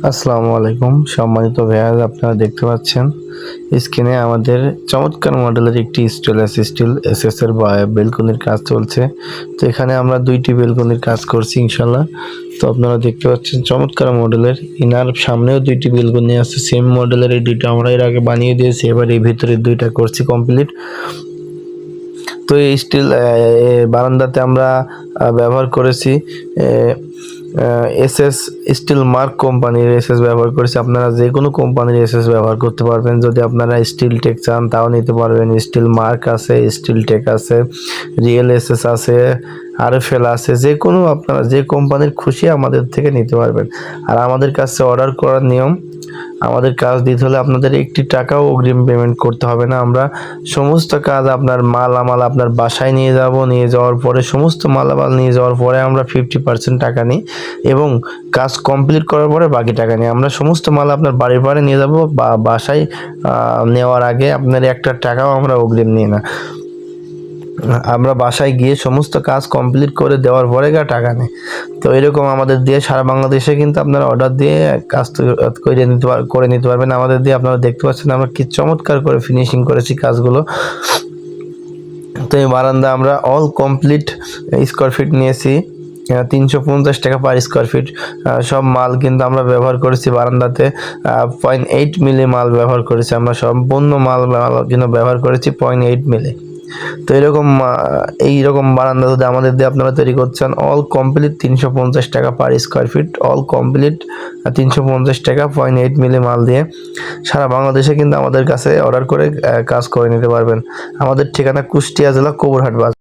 আসসালামু আলাইকুম সম্মানিত ভাইয়া, আপনারা দেখতে পাচ্ছেন স্ক্রিনে আমাদের চমৎকার মডেলের একটি স্টিল এসএস এর বেলকনির কাজ চলছে। তো এখানে আমরা দুইটি বেলকনির কাজ করছি ইনশাল্লাহ। তো আপনারা দেখতে পাচ্ছেন চমৎকার মডেলের, ইনার সামনেও দুইটি বেলকনি আছে সেম মডেলের। এই দুইটা আমরা এর আগে বানিয়ে দিয়েছি, এবার এই ভিতরে দুইটা করছি কমপ্লিট। তো এই স্টিল বারান্দাতে আমরা ব্যবহার করেছি এসএস স্টিল মার্ক কোম্পানির এসএস ব্যবহার করেছি। আপনারা যে কোনো কোম্পানির এসএস ব্যবহার করতে পারবেন। যদি আপনারা স্টিল টেক চান তাও নিতে পারবেন। স্টিল মার্ক আছে, স্টিল টেক আছে, রিয়েল এসএস আছে, আরএফএল আছে, যে কোনো আপনারা যে কোম্পানির খুশি আমাদের থেকে নিতে পারবেন। আর আমাদের কাছে অর্ডার করার নিয়ম, আমাদের কাজ দিতে হলে আপনাদের একটি টাকাও অগ্রিম পেমেন্ট করতে হবে না। আমরা সমস্ত কাজ আপনার মালামাল আপনার বাসায় নিয়ে যাব, নিয়ে যাওয়ার পরে সমস্ত মালামাল নিয়ে যাওয়ার পরে আমরা 50% টাকা নিই এবং কাজ কমপ্লিট করার পরে বাকি টাকা নিই। আমরা সমস্ত মাল আপনার বাড়ির পরে নিয়ে যাব, বা বাসায় নেওয়ার আগে আপনার একটা টাকাও আমরা অগ্রিম নিই না। আমরা বাসায় গিয়ে সমস্ত কাজ কমপ্লিট করে দেওয়ার পরে টাকা নেই। তো এরকম আমাদের দিয়ে সারা বাংলাদেশে কিন্তু আপনারা অর্ডার দিয়ে কাজ করে নিতে পারবেন আমাদের দিয়ে। আপনারা দেখতে পাচ্ছেন আমরা কি চমৎকার করে ফিনিশিং করেছি কাজগুলো। তো এই বারান্দা আমরা অল কমপ্লিট স্কোয়ার ফিট নিয়েছি 350 টাকা পার স্কোয়ার ফিট। সব মাল কিন্তু আমরা ব্যবহার করেছি বারান্দাতে 0.8 মিলি মাল ব্যবহার করেছি। আমরা সম্পূর্ণ মাল কিন্তু ব্যবহার করেছি 0.8 মিলি। তো এইরকম বারান্দা যদি আমাদের দিয়ে আপনারা তৈরি করছেন, অল কমপ্লিট 350 টাকা per square feet, all complete 350 টাকা 0.8 মিলি মাল দিয়ে সারা বাংলাদেশে কিন্তু আমাদের কাছে অর্ডার করে কাজ করে নিতে পারবেন। আমাদের ঠিকানা কুষ্টিয়া জেলা কবুরহাট বাজার।